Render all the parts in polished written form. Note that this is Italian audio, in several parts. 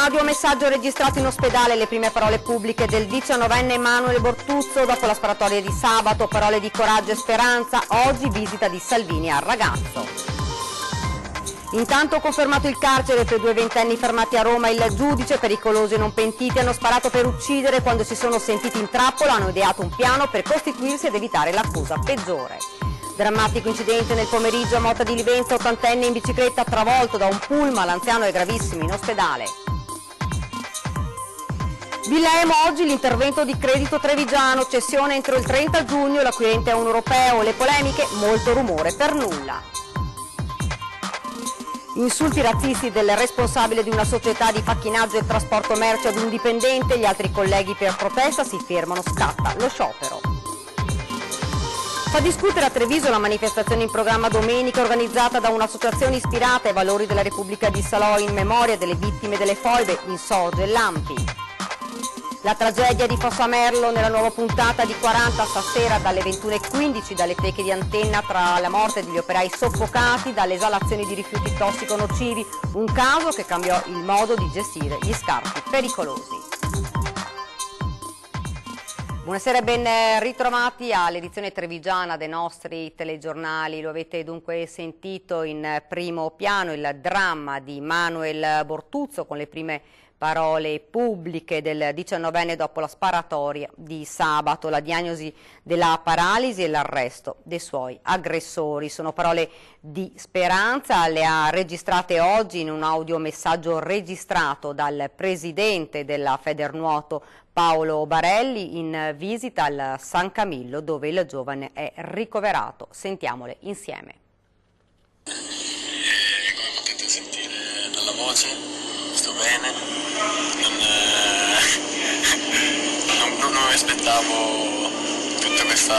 audiomessaggio registrato in ospedale, le prime parole pubbliche del 19enne Emanuele Bortuzzo dopo la sparatoria di sabato, parole di coraggio e speranza, oggi visita di Salvini al ragazzo. Intanto confermato il carcere per 2 ventenni fermati a Roma, il giudice, pericolosi e non pentiti, hanno sparato per uccidere, quando si sono sentiti in trappola hanno ideato un piano per costituirsi ed evitare l'accusa peggiore. Drammatico incidente nel pomeriggio a Motta di Livenza, 80enne in bicicletta travolto da un pullman, l'anziano è gravissimo in ospedale. Villa Emo oggi l'intervento di Credito Trevigiano, cessione entro il 30 giugno, l'acquirente è un europeo, le polemiche, molto rumore per nulla. Insulti razzisti del responsabile di una società di facchinaggio e trasporto merci ad un dipendente, gli altri colleghi per protesta si fermano, scatta lo sciopero. Fa discutere a Treviso la manifestazione in programma domenica organizzata da un'associazione ispirata ai valori della Repubblica di Salò in memoria delle vittime delle foibe, Insorge Lampi. La tragedia di Fossamerlo nella nuova puntata di 40 stasera dalle 21:15 dalle teche di Antenna, tra la morte degli operai soffocati dalle esalazioni di rifiuti tossico-nocivi, un caso che cambiò il modo di gestire gli scarti pericolosi. Buonasera e ben ritrovati all'edizione trevigiana dei nostri telegiornali. Lo avete dunque sentito in primo piano il dramma di Manuel Bortuzzo con le prime parole pubbliche del 19enne dopo la sparatoria di sabato, la diagnosi della paralisi e l'arresto dei suoi aggressori. Sono parole di speranza, le ha registrate oggi in un audiomessaggio registrato dal presidente della Federnuoto Paolo Barelli in visita al San Camillo, dove il giovane è ricoverato. Sentiamole insieme. Come potete sentire dalla voce, sto bene, non mi aspettavo tutta questa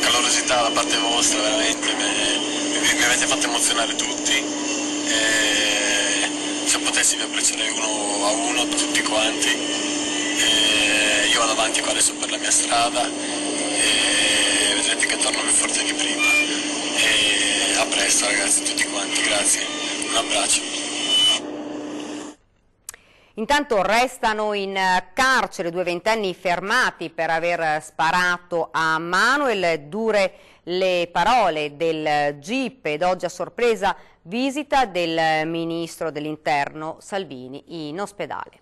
calorosità da parte vostra, veramente mi avete fatto emozionare tutti. Se potessi vi abbraccerei uno a uno tutti quanti. Io vado avanti qua adesso per la mia strada e vedrete che torno più forte di prima. E a presto ragazzi, tutti quanti, grazie, un abbraccio. Intanto restano in carcere 2 ventenni fermati per aver sparato a Manuel, dure le parole del GIP ed oggi a sorpresa visita del ministro dell'Interno Salvini in ospedale.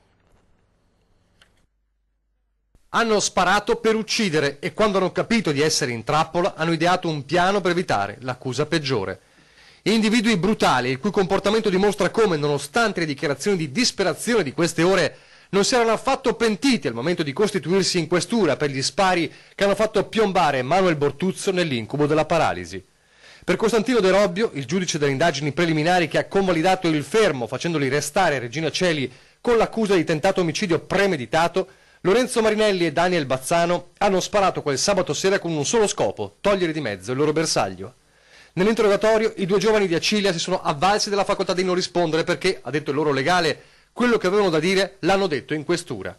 Hanno sparato per uccidere e quando hanno capito di essere in trappola hanno ideato un piano per evitare l'accusa peggiore. Individui brutali, il cui comportamento dimostra come, nonostante le dichiarazioni di disperazione di queste ore, non si erano affatto pentiti al momento di costituirsi in questura per gli spari che hanno fatto piombare Manuel Bortuzzo nell'incubo della paralisi. Per Costantino De Robbio, il giudice delle indagini preliminari che ha convalidato il fermo facendoli restare a Regina Coeli con l'accusa di tentato omicidio premeditato, Lorenzo Marinelli e Daniel Bazzano hanno sparato quel sabato sera con un solo scopo, togliere di mezzo il loro bersaglio. Nell'interrogatorio i 2 giovani di Acilia si sono avvalsi della facoltà di non rispondere perché, ha detto il loro legale, quello che avevano da dire l'hanno detto in questura.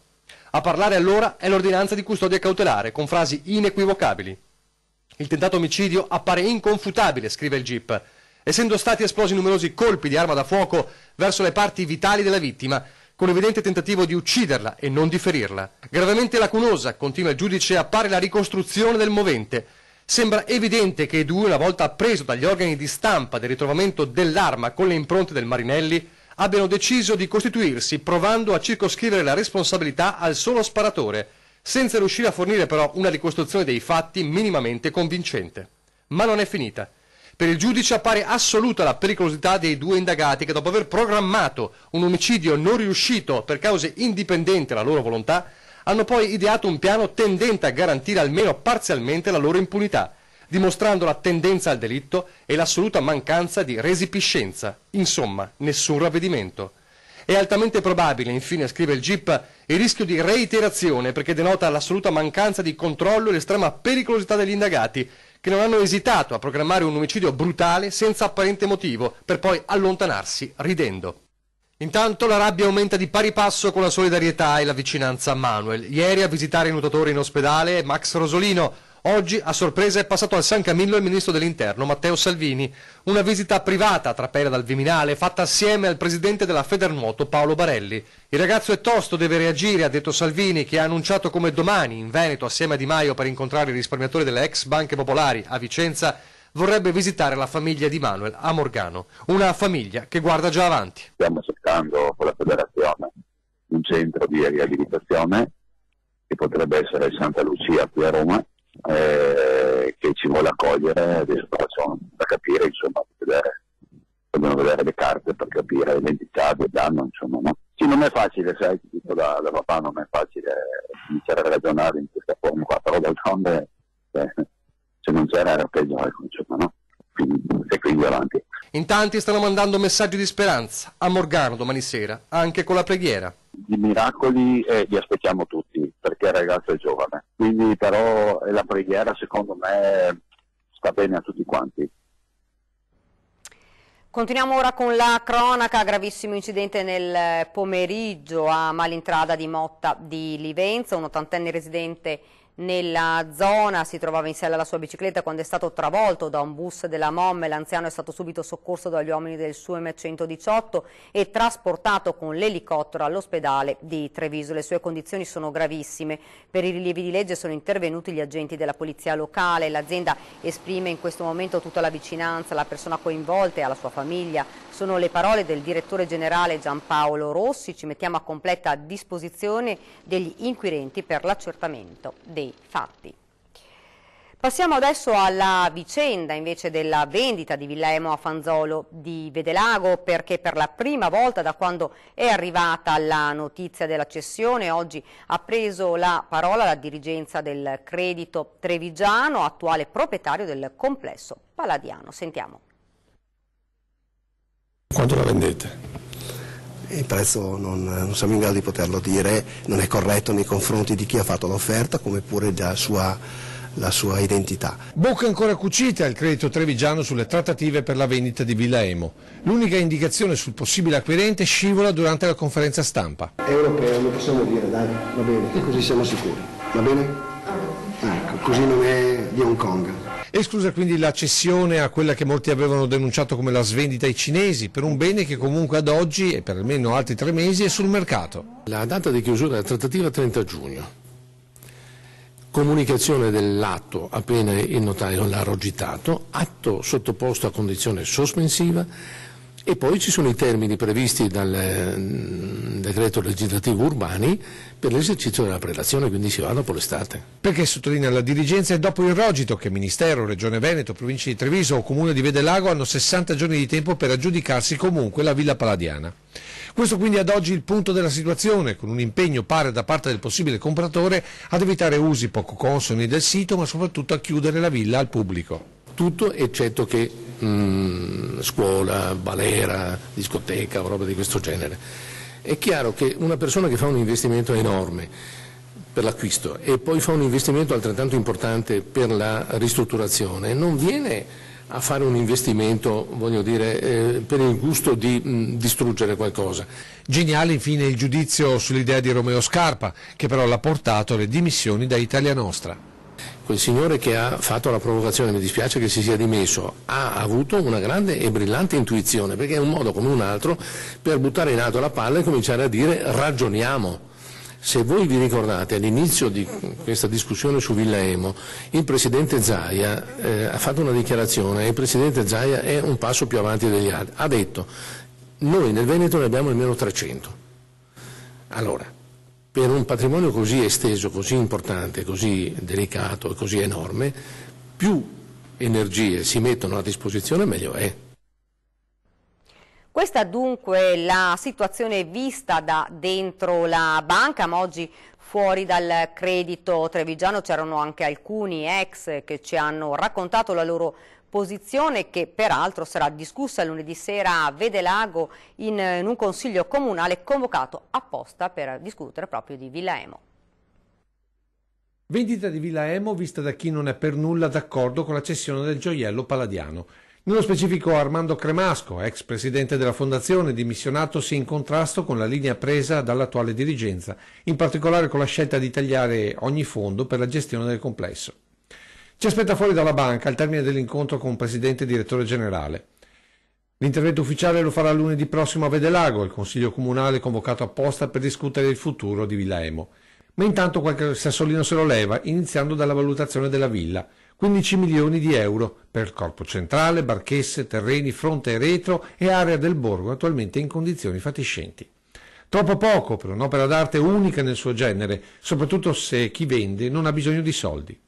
A parlare allora è l'ordinanza di custodia cautelare con frasi inequivocabili. Il tentato omicidio appare inconfutabile, scrive il GIP, essendo stati esplosi numerosi colpi di arma da fuoco verso le parti vitali della vittima, con evidente tentativo di ucciderla e non di ferirla. Gravemente lacunosa, continua il giudice, appare la ricostruzione del movente. Sembra evidente che i 2, una volta appreso dagli organi di stampa del ritrovamento dell'arma con le impronte del Marinelli, abbiano deciso di costituirsi provando a circoscrivere la responsabilità al solo sparatore, senza riuscire a fornire però una ricostruzione dei fatti minimamente convincente. Ma non è finita. Per il giudice appare assoluta la pericolosità dei 2 indagati che dopo aver programmato un omicidio non riuscito per cause indipendenti dalla loro volontà, hanno poi ideato un piano tendente a garantire almeno parzialmente la loro impunità, dimostrando la tendenza al delitto e l'assoluta mancanza di resipiscenza. Insomma, nessun ravvedimento. È altamente probabile, infine, scrive il GIP, il rischio di reiterazione perché denota l'assoluta mancanza di controllo e l'estrema pericolosità degli indagati, che non hanno esitato a programmare un omicidio brutale senza apparente motivo, per poi allontanarsi ridendo. Intanto la rabbia aumenta di pari passo con la solidarietà e la vicinanza a Manuel. Ieri a visitare i nuotatori in ospedale Max Rosolino, Oggi, a sorpresa, è passato al San Camillo il ministro dell'Interno, Matteo Salvini. Una visita privata a Trapera dal Viminale, fatta assieme al presidente della Federnuoto, Paolo Barelli. Il ragazzo è tosto, deve reagire, ha detto Salvini, che ha annunciato come domani, in Veneto, assieme a Di Maio, per incontrare i risparmiatori delle ex banche popolari a Vicenza, vorrebbe visitare la famiglia di Manuel a Morgano. Una famiglia che guarda già avanti. Stiamo cercando con la Federazione un centro di riabilitazione che potrebbe essere Santa Lucia qui a Roma, che ci vuole accogliere. Adesso sono da capire, insomma, dobbiamo vedere le carte per capire l'entità del danno, insomma, no? Sì, non è facile, sai, ti dico da papà, non è facile iniziare a ragionare in questa forma qua, però d'altronde se non c'era era peggio, insomma, no? Quindi avanti. In tanti stanno mandando messaggi di speranza a Morgano domani sera, anche con la preghiera. I miracoli li aspettiamo tutti, perché il ragazzo è giovane, quindi però la preghiera secondo me sta bene a tutti quanti. Continuiamo ora con la cronaca. Gravissimo incidente nel pomeriggio a Malintrada di Motta di Livenza. Un 80enne residente nella zona si trovava in sella alla sua bicicletta quando è stato travolto da un bus della MOM. L'anziano è stato subito soccorso dagli uomini del SUEM 118 e trasportato con l'elicottero all'ospedale di Treviso. Le sue condizioni sono gravissime. Per i rilievi di legge sono intervenuti gli agenti della polizia locale. L'azienda esprime in questo momento tutta la vicinanza alla persona coinvolta e alla sua famiglia. Sono le parole del direttore generale Giampaolo Rossi. Ci mettiamo a completa disposizione degli inquirenti per l'accertamento dei fatti. Passiamo adesso alla vicenda invece della vendita di Villa Emo a Fanzolo di Vedelago, perché per la prima volta da quando è arrivata la notizia della cessione oggi ha preso la parola la dirigenza del Credito Trevigiano, attuale proprietario del complesso Palladiano. Sentiamo. Quanto la vendete? Il prezzo non siamo in grado di poterlo dire, non è corretto nei confronti di chi ha fatto l'offerta, come pure la sua identità. Bocca ancora cucita il Credito Trevigiano sulle trattative per la vendita di Villa Emo. L'unica indicazione sul possibile acquirente scivola durante la conferenza stampa. Europeo, lo possiamo dire, dai, va bene, così siamo sicuri, va bene? Ecco, così non è di Hong Kong. Esclusa quindi la cessione a quella che molti avevano denunciato come la svendita ai cinesi, per un bene che comunque ad oggi e per almeno altri 3 mesi è sul mercato. La data di chiusura della trattativa è 30 giugno. Comunicazione dell'atto appena il notaio l'ha rogitato, atto sottoposto a condizione sospensiva, e poi ci sono i termini previsti dal decreto legislativo Urbani per l'esercizio della prelazione, quindi si va dopo l'estate. Perché, sottolinea la dirigenza, è dopo il rogito che Ministero, Regione Veneto, Provincia di Treviso o Comune di Vedelago hanno 60 giorni di tempo per aggiudicarsi comunque la Villa Palladiana. Questo quindi ad oggi il punto della situazione, con un impegno pare da parte del possibile compratore ad evitare usi poco consoni del sito, ma soprattutto a chiudere la villa al pubblico. Tutto eccetto che scuola, balera, discoteca o roba di questo genere. È chiaro che una persona che fa un investimento enorme per l'acquisto e poi fa un investimento altrettanto importante per la ristrutturazione non viene a fare un investimento, voglio dire, per il gusto di distruggere qualcosa. Geniale infine il giudizio sull'idea di Romeo Scarpa, che però l'ha portato alle dimissioni da Italia Nostra. Quel signore che ha fatto la provocazione, mi dispiace che si sia dimesso, ha avuto una grande e brillante intuizione, perché è un modo come un altro per buttare in alto la palla e cominciare a dire ragioniamo. Se voi vi ricordate, all'inizio di questa discussione su Villa Emo, il Presidente Zaia ha fatto una dichiarazione e il Presidente Zaia è un passo più avanti degli altri. Ha detto, noi nel Veneto ne abbiamo almeno 300. Allora, per un patrimonio così esteso, così importante, così delicato e così enorme, più energie si mettono a disposizione meglio è. Questa dunque la situazione vista da dentro la banca, ma oggi fuori dal Credito Trevigiano c'erano anche alcuni ex che ci hanno raccontato la loro posizione, che peraltro sarà discussa lunedì sera a Vedelago in un consiglio comunale convocato apposta per discutere proprio di Villa Emo. Vendita di Villa Emo vista da chi non è per nulla d'accordo con la cessione del gioiello palladiano. Nello specifico Armando Cremasco, ex presidente della fondazione, dimissionatosi in contrasto con la linea presa dall'attuale dirigenza, in particolare con la scelta di tagliare ogni fondo per la gestione del complesso. Ci aspetta fuori dalla banca al termine dell'incontro con presidente e direttore generale. L'intervento ufficiale lo farà lunedì prossimo a Vedelago, il consiglio comunale convocato apposta per discutere il futuro di Villa Emo. Ma intanto qualche sassolino se lo leva, iniziando dalla valutazione della villa. 15 milioni di euro per corpo centrale, barchesse, terreni, fronte e retro e area del borgo attualmente in condizioni fatiscenti. Troppo poco per un'opera d'arte unica nel suo genere, soprattutto se chi vende non ha bisogno di soldi.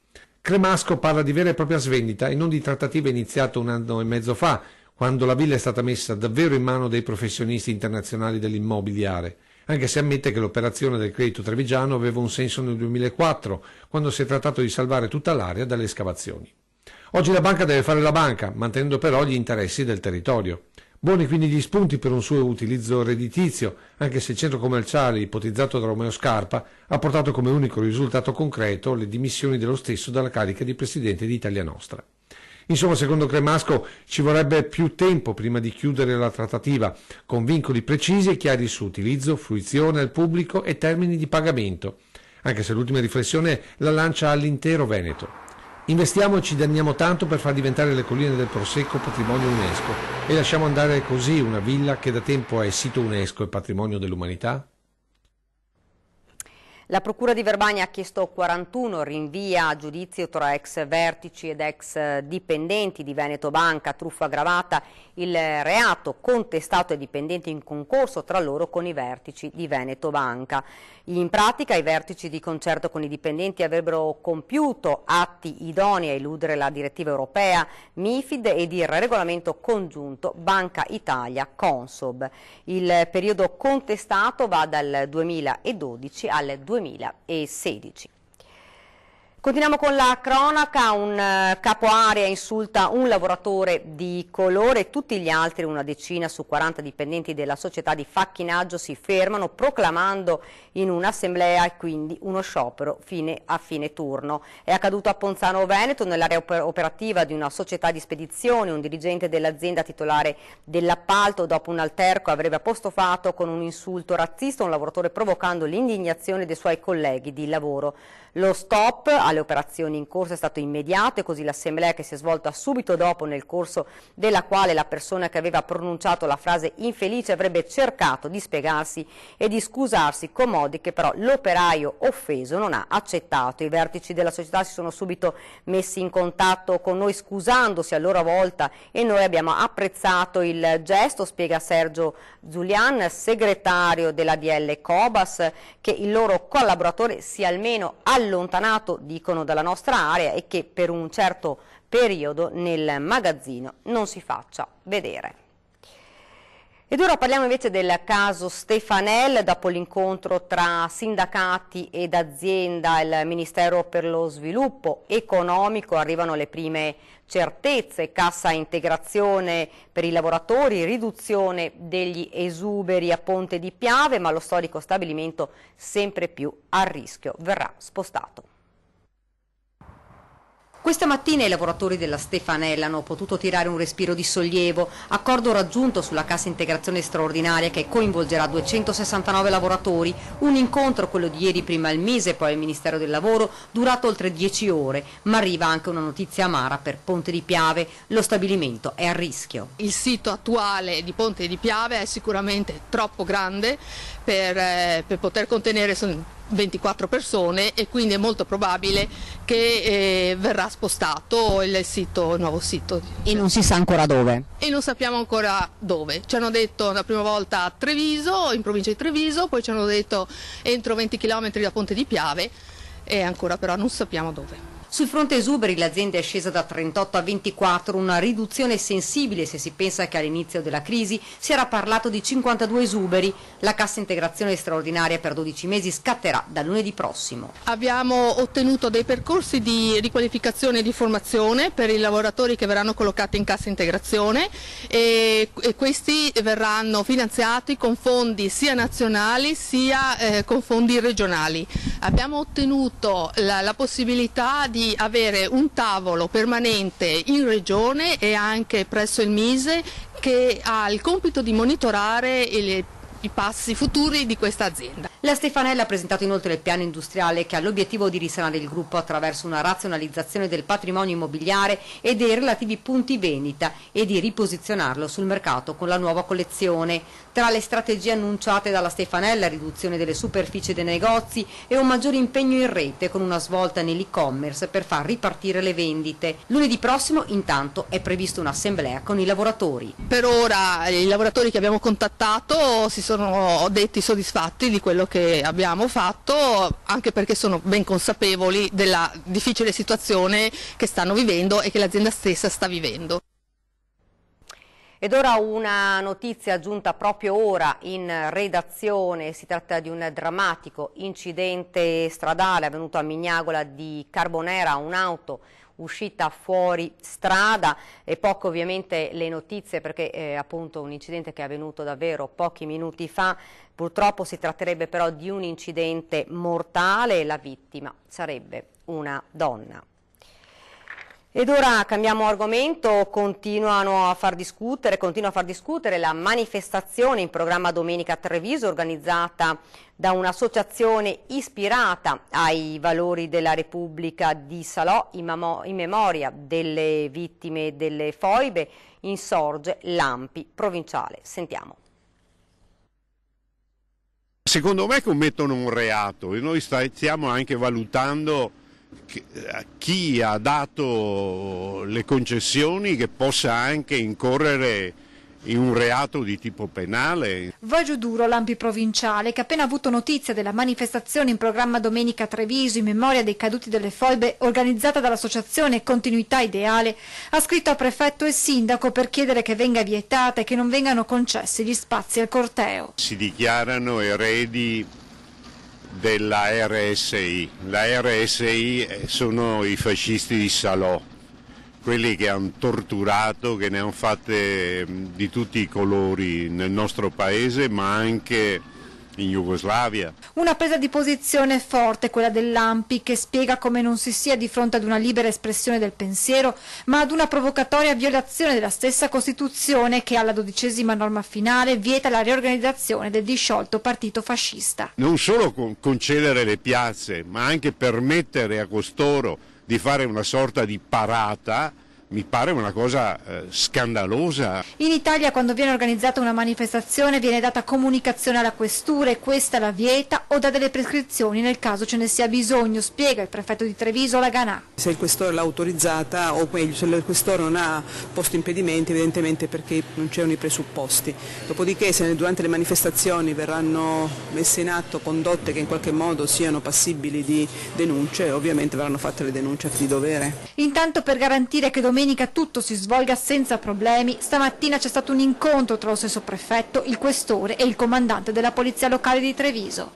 Cremasco parla di vera e propria svendita e non di trattativa iniziata 1 anno e mezzo fa, quando la villa è stata messa davvero in mano dei professionisti internazionali dell'immobiliare, anche se ammette che l'operazione del credito trevigiano aveva un senso nel 2004, quando si è trattato di salvare tutta l'area dalle escavazioni. Oggi la banca deve fare la banca, mantenendo però gli interessi del territorio. Buoni quindi gli spunti per un suo utilizzo redditizio, anche se il centro commerciale ipotizzato da Romeo Scarpa ha portato come unico risultato concreto le dimissioni dello stesso dalla carica di presidente di Italia Nostra. Insomma, secondo Cremasco ci vorrebbe più tempo prima di chiudere la trattativa, con vincoli precisi e chiari su utilizzo, fruizione al pubblico e termini di pagamento, anche se l'ultima riflessione la lancia all'intero Veneto. Investiamo e ci danniamo tanto per far diventare le colline del Prosecco patrimonio UNESCO e lasciamo andare così una villa che da tempo è sito UNESCO e patrimonio dell'umanità? La Procura di Verbania ha chiesto 41 rinvii a giudizio tra ex vertici ed ex dipendenti di Veneto Banca, truffa aggravata, il reato contestato ai dipendenti in concorso tra loro con i vertici di Veneto Banca. In pratica i vertici di concerto con i dipendenti avrebbero compiuto atti idonei a eludere la direttiva europea MIFID ed il regolamento congiunto Banca Italia-Consob. Il periodo contestato va dal 2012 al 2016. Continuiamo con la cronaca. Un capo area insulta un lavoratore di colore, tutti gli altri, una decina su 40 dipendenti della società di facchinaggio, si fermano proclamando in un'assemblea e quindi uno sciopero a fine turno. È accaduto a Ponzano Veneto, nell'area operativa di una società di spedizione. Un dirigente dell'azienda titolare dell'appalto, dopo un alterco, avrebbe apostrofato con un insulto razzista un lavoratore, provocando l'indignazione dei suoi colleghi di lavoro. Lo stop alle operazioni in corso è stato immediato e così l'assemblea, che si è svolta subito dopo, nel corso della quale la persona che aveva pronunciato la frase infelice avrebbe cercato di spiegarsi e di scusarsi con modi che però l'operaio offeso non ha accettato. I vertici della società si sono subito messi in contatto con noi scusandosi a loro volta e noi abbiamo apprezzato il gesto, spiega Sergio Zulian, segretario della DL Cobas, che il loro collaboratore sia almeno allontanato, dicono, dalla nostra area e che per un certo periodo nel magazzino non si faccia vedere. Ed ora parliamo invece del caso Stefanel. Dopo l'incontro tra sindacati ed azienda e il Ministero per lo Sviluppo Economico arrivano le prime certezze: cassa integrazione per i lavoratori, riduzione degli esuberi a Ponte di Piave, ma lo storico stabilimento sempre più a rischio verrà spostato. Questa mattina i lavoratori della Stefanel hanno potuto tirare un respiro di sollievo, accordo raggiunto sulla cassa integrazione straordinaria che coinvolgerà 269 lavoratori, un incontro, quello di ieri, prima il Mise e poi il Ministero del Lavoro, durato oltre 10 ore, ma arriva anche una notizia amara per Ponte di Piave: lo stabilimento è a rischio. Il sito attuale di Ponte di Piave è sicuramente troppo grande per poter contenere 24 persone e quindi è molto probabile che verrà spostato il nuovo sito. E non si sa ancora dove? E non sappiamo ancora dove. Ci hanno detto la prima volta a Treviso, in provincia di Treviso, poi ci hanno detto entro 20 km da Ponte di Piave e ancora però non sappiamo dove. Sul fronte esuberi l'azienda è scesa da 38 a 24, una riduzione sensibile se si pensa che all'inizio della crisi si era parlato di 52 esuberi. La cassa integrazione straordinaria per 12 mesi scatterà da lunedì prossimo. Abbiamo ottenuto dei percorsi di riqualificazione e di formazione per i lavoratori che verranno collocati in cassa integrazione e questi verranno finanziati con fondi sia nazionali sia con fondi regionali. Abbiamo ottenuto la possibilità di avere un tavolo permanente in regione e anche presso il Mise, che ha il compito di monitorare i passi futuri di questa azienda. La Stefanella ha presentato inoltre il piano industriale che ha l'obiettivo di risanare il gruppo attraverso una razionalizzazione del patrimonio immobiliare e dei relativi punti vendita e di riposizionarlo sul mercato con la nuova collezione. Tra le strategie annunciate dalla Stefanella, riduzione delle superfici dei negozi e un maggiore impegno in rete con una svolta nell'e-commerce per far ripartire le vendite. Lunedì prossimo intanto è prevista un'assemblea con i lavoratori. Per ora i lavoratori che abbiamo contattato si sono detti soddisfatti di quello che abbiamo fatto, anche perché sono ben consapevoli della difficile situazione che stanno vivendo e che l'azienda stessa sta vivendo. Ed ora una notizia giunta proprio ora in redazione, si tratta di un drammatico incidente stradale avvenuto a Mignagola di Carbonera, un'auto uscita fuori strada e poco ovviamente le notizie perché è appunto un incidente che è avvenuto davvero pochi minuti fa. Purtroppo si tratterebbe però di un incidente mortale e la vittima sarebbe una donna. Ed ora cambiamo argomento, continua a far discutere la manifestazione in programma domenica a Treviso organizzata da un'associazione ispirata ai valori della Repubblica di Salò in memoria delle vittime delle foibe. Insorge l'ANPI provinciale. Sentiamo. Secondo me commettono un reato e noi stiamo anche valutando chi ha dato le concessioni che possa anche incorrere in un reato di tipo penale. Va giù duro l'ANPI provinciale che appena avuto notizia della manifestazione in programma domenica a Treviso in memoria dei caduti delle foibe organizzata dall'associazione Continuità Ideale ha scritto a prefetto e sindaco per chiedere che venga vietata e che non vengano concessi gli spazi al corteo. Si dichiarano eredi della RSI. La RSI sono i fascisti di Salò, quelli che hanno torturato, che ne hanno fatte di tutti i colori nel nostro paese, ma anche in Jugoslavia. Una presa di posizione forte, quella dell'ANPI, che spiega come non si sia di fronte ad una libera espressione del pensiero, ma ad una provocatoria violazione della stessa Costituzione che alla 12ª norma finale vieta la riorganizzazione del disciolto partito fascista. Non solo concedere le piazze, ma anche permettere a costoro di fare una sorta di parata, mi pare una cosa scandalosa. In Italia quando viene organizzata una manifestazione viene data comunicazione alla questura e questa la vieta o dà delle prescrizioni nel caso ce ne sia bisogno, spiega il prefetto di Treviso Laganà. Se il questore l'ha autorizzata o meglio se il questore non ha posto impedimenti evidentemente perché non c'erano i presupposti. Dopodiché se durante le manifestazioni verranno messe in atto condotte che in qualche modo siano passibili di denunce, ovviamente verranno fatte le denunce di dovere. Intanto per garantire che domenica tutto si svolga senza problemi, stamattina c'è stato un incontro tra lo stesso prefetto, il questore e il comandante della polizia locale di Treviso.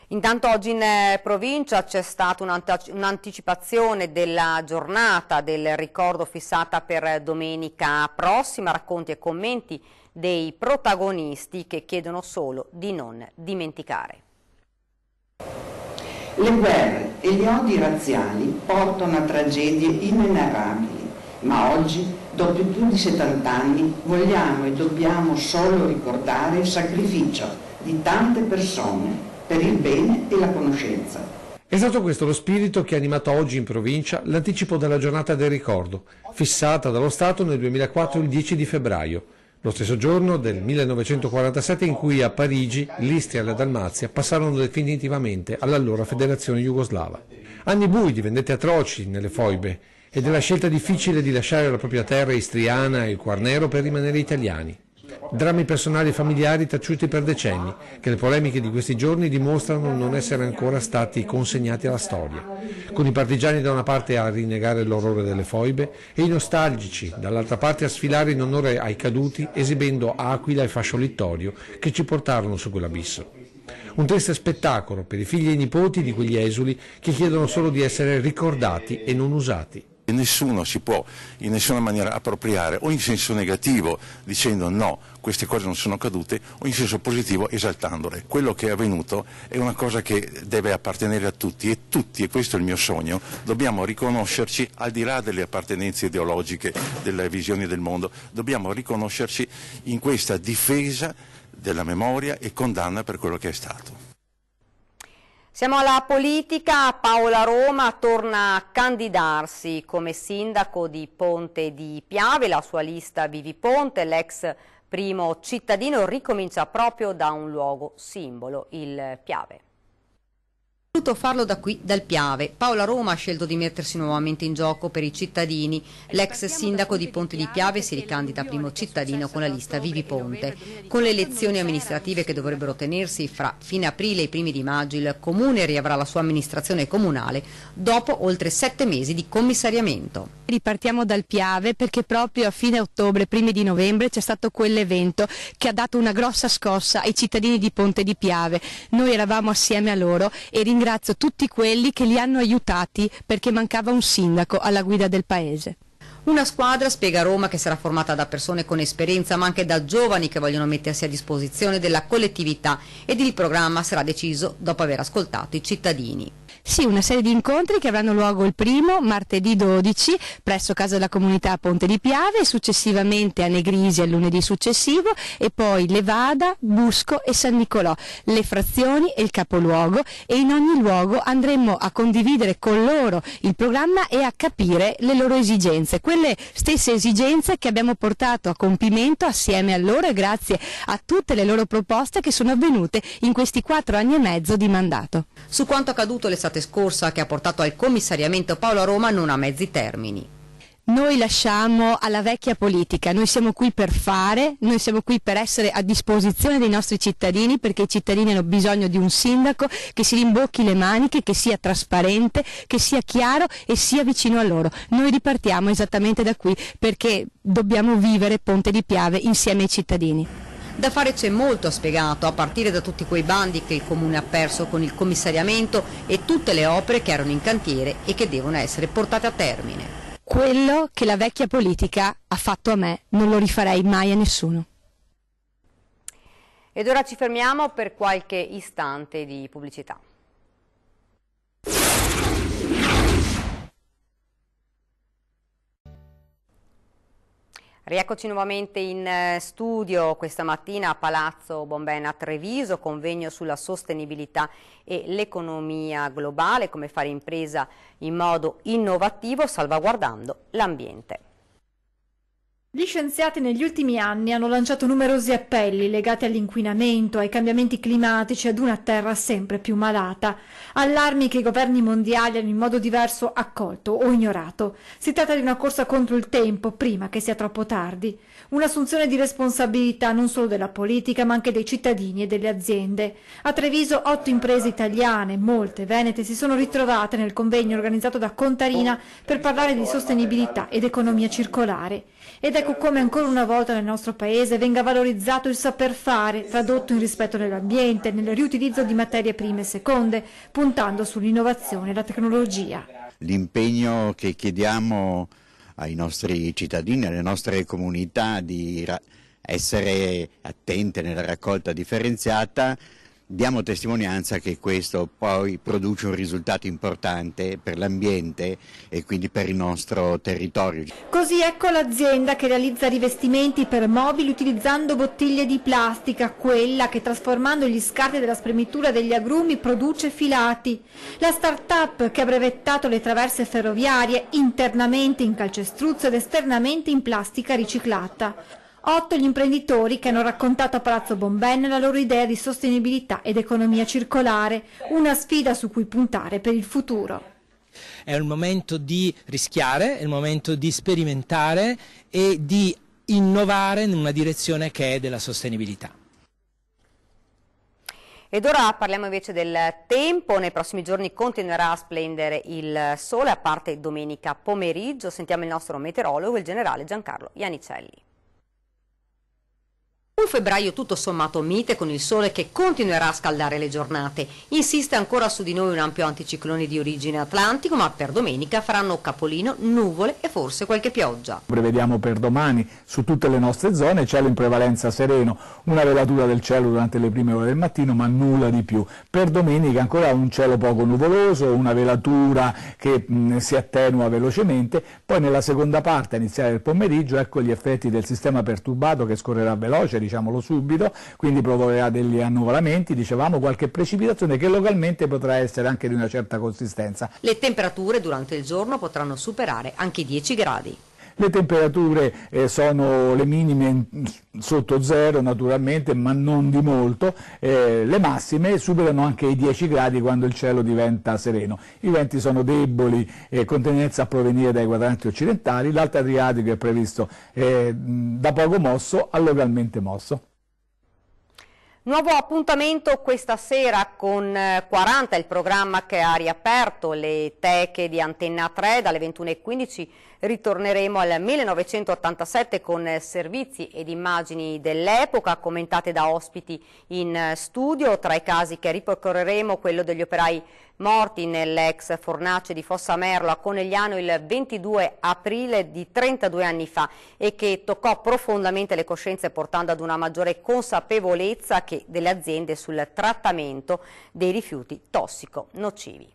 Intanto oggi in provincia c'è stata un'anticipazione della giornata del ricordo fissata per domenica prossima, racconti e commenti dei protagonisti che chiedono solo di non dimenticare. Le guerre e gli odi razziali portano a tragedie inenarrabili, ma oggi, dopo più di 70 anni, vogliamo e dobbiamo solo ricordare il sacrificio di tante persone per il bene e la conoscenza. È stato questo lo spirito che ha animato oggi in provincia l'anticipo della giornata del ricordo, fissata dallo Stato nel 2004 il 10 di febbraio. Lo stesso giorno del 1947 in cui a Parigi l'Istria e la Dalmazia passarono definitivamente all'allora Federazione Jugoslava. Anni bui di vendette atroci nelle foibe e della scelta difficile di lasciare la propria terra istriana e il Quarnero per rimanere italiani. Drammi personali e familiari taciuti per decenni, che le polemiche di questi giorni dimostrano non essere ancora stati consegnati alla storia, con i partigiani da una parte a rinnegare l'orrore delle foibe e i nostalgici dall'altra parte a sfilare in onore ai caduti esibendo Aquila e Fascio Littorio che ci portarono su quell'abisso. Un triste spettacolo per i figli e i nipoti di quegli esuli che chiedono solo di essere ricordati e non usati. E nessuno si può in nessuna maniera appropriare o in senso negativo dicendo no, queste cose non sono accadute, o in senso positivo esaltandole. Quello che è avvenuto è una cosa che deve appartenere a tutti, e questo è il mio sogno, dobbiamo riconoscerci al di là delle appartenenze ideologiche, delle visioni del mondo, dobbiamo riconoscerci in questa difesa della memoria e condanna per quello che è stato. Siamo alla politica. Paola Roma torna a candidarsi come sindaco di Ponte di Piave. La sua lista Vivi Ponte, l'ex primo cittadino, ricomincia proprio da un luogo simbolo, il Piave. Ha voluto farlo da qui, dal Piave. Paola Roma ha scelto di mettersi nuovamente in gioco per i cittadini. L'ex sindaco di Ponte di Piave si ricandida primo cittadino con la lista Vivi Ponte. Con le elezioni amministrative che dovrebbero tenersi fra fine aprile e i primi di maggio, il comune riavrà la sua amministrazione comunale dopo oltre 7 mesi di commissariamento. Ripartiamo dal Piave perché proprio a fine ottobre, primi di novembre, c'è stato quell'evento che ha dato una grossa scossa ai cittadini di Ponte di Piave. Noi eravamo assieme a loro e ringrazio tutti quelli che li hanno aiutati perché mancava un sindaco alla guida del paese. Una squadra, spiega Roma, che sarà formata da persone con esperienza ma anche da giovani che vogliono mettersi a disposizione della collettività, ed il programma sarà deciso dopo aver ascoltato i cittadini. Sì, una serie di incontri che avranno luogo il primo, martedì 12, presso Casa della Comunità a Ponte di Piave, successivamente a Negrisi il lunedì successivo e poi Levada, Busco e San Nicolò, le frazioni e il capoluogo, e in ogni luogo andremo a condividere con loro il programma e a capire le loro esigenze, quelle stesse esigenze che abbiamo portato a compimento assieme a loro e grazie a tutte le loro proposte che sono avvenute in questi 4 anni e mezzo di mandato. Su quanto accaduto l'estate scorsa, che ha portato al commissariamento, Paola Roma non ha mezzi termini. Noi lasciamo alla vecchia politica, noi siamo qui per fare, noi siamo qui per essere a disposizione dei nostri cittadini, perché i cittadini hanno bisogno di un sindaco che si rimbocchi le maniche, che sia trasparente, che sia chiaro e sia vicino a loro. Noi ripartiamo esattamente da qui perché dobbiamo vivere Ponte di Piave insieme ai cittadini. Da fare c'è molto, ha spiegato, a partire da tutti quei bandi che il Comune ha perso con il commissariamento e tutte le opere che erano in cantiere e che devono essere portate a termine. Quello che la vecchia politica ha fatto a me non lo rifarei mai a nessuno. Ed ora ci fermiamo per qualche istante di pubblicità. Rieccoci nuovamente in studio questa mattina a Palazzo Bombena a Treviso, convegno sulla sostenibilità e l'economia globale, come fare impresa in modo innovativo salvaguardando l'ambiente. Gli scienziati negli ultimi anni hanno lanciato numerosi appelli legati all'inquinamento, ai cambiamenti climatici e ad una terra sempre più malata. Allarmi che i governi mondiali hanno in modo diverso accolto o ignorato. Si tratta di una corsa contro il tempo prima che sia troppo tardi. Un'assunzione di responsabilità non solo della politica ma anche dei cittadini e delle aziende. A Treviso 8 imprese italiane, molte venete, si sono ritrovate nel convegno organizzato da Contarina per parlare di sostenibilità ed economia circolare. Ed ecco come ancora una volta nel nostro paese venga valorizzato il saper fare, tradotto in rispetto dell'ambiente, nel riutilizzo di materie prime e seconde, puntando sull'innovazione e la tecnologia. L'impegno che chiediamo ai nostri cittadini, alle nostre comunità di essere attente nella raccolta differenziata, diamo testimonianza che questo poi produce un risultato importante per l'ambiente e quindi per il nostro territorio. Così ecco l'azienda che realizza rivestimenti per mobili utilizzando bottiglie di plastica, quella che trasformando gli scarti della spremitura degli agrumi produce filati. La start-up che ha brevettato le traverse ferroviarie internamente in calcestruzzo ed esternamente in plastica riciclata. 8 gli imprenditori che hanno raccontato a Palazzo Bombena la loro idea di sostenibilità ed economia circolare, una sfida su cui puntare per il futuro. È il momento di rischiare, è il momento di sperimentare e di innovare in una direzione che è della sostenibilità. Ed ora parliamo invece del tempo. Nei prossimi giorni continuerà a splendere il sole, a parte domenica pomeriggio. Sentiamo il nostro meteorologo, il generale Giancarlo Iannicelli. Un febbraio tutto sommato mite, con il sole che continuerà a scaldare le giornate. Insiste ancora su di noi un ampio anticiclone di origine atlantico, ma per domenica faranno capolino, nuvole e forse qualche pioggia. Prevediamo per domani su tutte le nostre zone cielo in prevalenza sereno, una velatura del cielo durante le prime ore del mattino, ma nulla di più. Per domenica ancora un cielo poco nuvoloso, una velatura che si attenua velocemente, poi nella seconda parte, a iniziare del pomeriggio, ecco gli effetti del sistema perturbato che scorrerà veloce, diciamo diciamolo subito, quindi provocherà degli annuvolamenti, dicevamo qualche precipitazione che localmente potrà essere anche di una certa consistenza. Le temperature durante il giorno potranno superare anche i 10 gradi. Le temperature sono le minime sotto zero naturalmente, ma non di molto, le massime superano anche i 10 gradi quando il cielo diventa sereno. I venti sono deboli con tendenza a provenire dai quadranti occidentali, l'Alto Adriatico è previsto da poco mosso a localmente mosso. Nuovo appuntamento questa sera con 40, il programma che ha riaperto le teche di Antenna 3 dalle 21:15. Ritorneremo al 1987 con servizi ed immagini dell'epoca commentate da ospiti in studio. Tra i casi che ripercorreremo quello degli operai morti nell'ex fornace di Fossamerlo a Conegliano il 22 aprile di 32 anni fa e che toccò profondamente le coscienze portando ad una maggiore consapevolezza delle aziende sul trattamento dei rifiuti tossico-nocivi.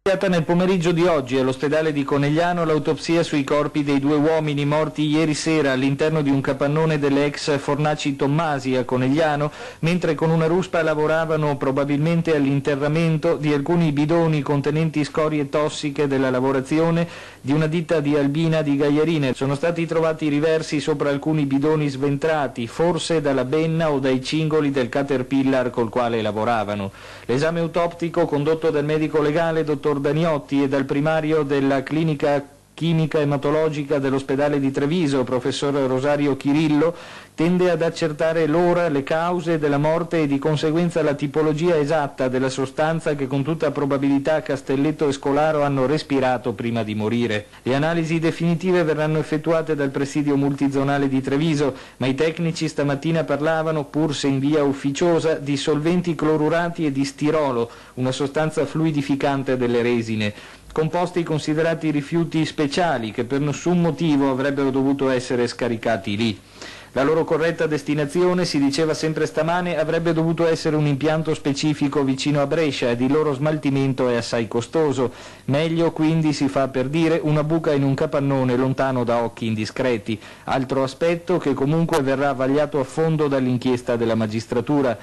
Nel pomeriggio di oggi all'ospedale di Conegliano l'autopsia sui corpi dei 2 uomini morti ieri sera all'interno di un capannone delle ex fornaci Tommasi a Conegliano, mentre con una ruspa lavoravano probabilmente all'interramento di alcuni bidoni contenenti scorie tossiche della lavorazione di una ditta di Albina di Gagliarine. Sono stati trovati riversi sopra alcuni bidoni sventrati, forse dalla benna o dai cingoli del Caterpillar col quale lavoravano. L'esame autoptico condotto dal medico legale dottor Daniotti e dal primario della clinica chimica ematologica dell'ospedale di Treviso, professor Rosario Chirillo, tende ad accertare l'ora, le cause della morte e di conseguenza la tipologia esatta della sostanza che con tutta probabilità Castelletto e Scolaro hanno respirato prima di morire. Le analisi definitive verranno effettuate dal presidio multizonale di Treviso, ma i tecnici stamattina parlavano, pur se in via ufficiosa, di solventi clorurati e di stirolo, una sostanza fluidificante delle resine. Composti considerati rifiuti speciali che per nessun motivo avrebbero dovuto essere scaricati lì. La loro corretta destinazione, si diceva sempre stamane, avrebbe dovuto essere un impianto specifico vicino a Brescia ed il loro smaltimento è assai costoso. Meglio quindi, si fa per dire, una buca in un capannone lontano da occhi indiscreti. Altro aspetto che comunque verrà vagliato a fondo dall'inchiesta della magistratura.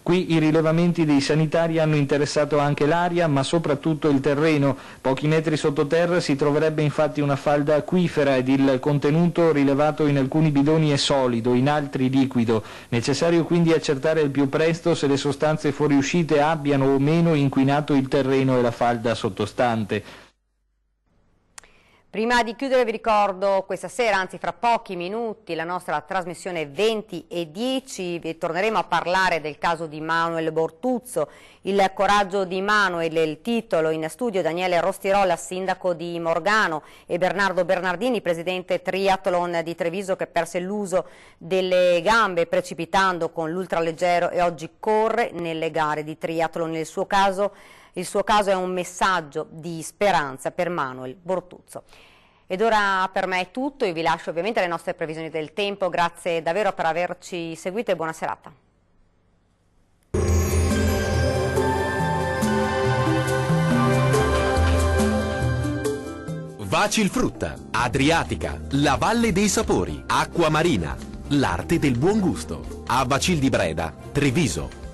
Qui i rilevamenti dei sanitari hanno interessato anche l'aria, ma soprattutto il terreno. Pochi metri sottoterra si troverebbe infatti una falda acquifera ed il contenuto rilevato in alcuni bidoni è solido, in altri liquido. Necessario quindi accertare al più presto se le sostanze fuoriuscite abbiano o meno inquinato il terreno e la falda sottostante. Prima di chiudere vi ricordo questa sera, anzi fra pochi minuti, la nostra trasmissione 20:10, vi torneremo a parlare del caso di Manuel Bortuzzo, il coraggio di Manuel, il titolo. In studio Daniele Rostirolla, sindaco di Morgano, e Bernardo Bernardini, presidente triathlon di Treviso, che perse l'uso delle gambe precipitando con l'ultraleggero e oggi corre nelle gare di triathlon. Il suo caso è un messaggio di speranza per Manuel Bortuzzo. Ed ora per me è tutto, io vi lascio ovviamente le nostre previsioni del tempo, grazie davvero per averci seguito e buona serata. Vacilfrutta, Adriatica, la Valle dei Sapori, Acqua Marina, l'arte del buon gusto. A Vacil di Breda, Treviso.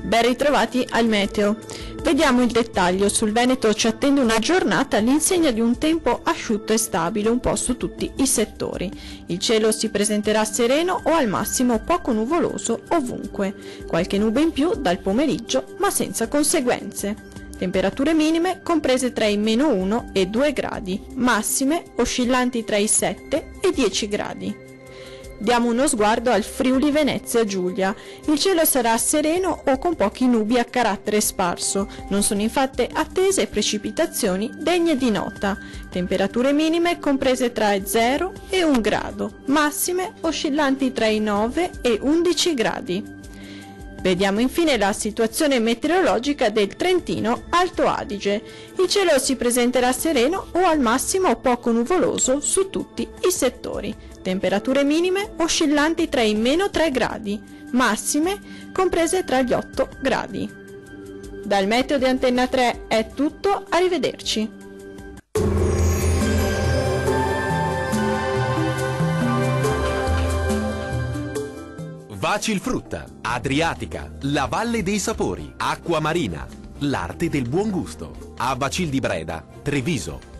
Ben ritrovati al meteo. Vediamo il dettaglio. Sul Veneto ci attende una giornata all'insegna di un tempo asciutto e stabile un po' su tutti i settori. Il cielo si presenterà sereno o al massimo poco nuvoloso ovunque. Qualche nube in più dal pomeriggio, ma senza conseguenze. Temperature minime comprese tra i -1 e 2 gradi, massime oscillanti tra i 7 e 10 gradi. Diamo uno sguardo al Friuli Venezia Giulia. Il cielo sarà sereno o con pochi nubi a carattere sparso. Non sono infatti attese precipitazioni degne di nota. Temperature minime comprese tra i 0 e 1 grado, massime oscillanti tra i 9 e 11 gradi. Vediamo infine la situazione meteorologica del Trentino Alto Adige. Il cielo si presenterà sereno o al massimo poco nuvoloso su tutti i settori. Temperature minime oscillanti tra i -3 gradi, massime comprese tra gli 8 gradi. Dal meteo di Antenna 3 è tutto, arrivederci. Vacilfrutta, Adriatica, la Valle dei Sapori, Acqua Marina, l'arte del buon gusto. A Bacil di Breda, Treviso.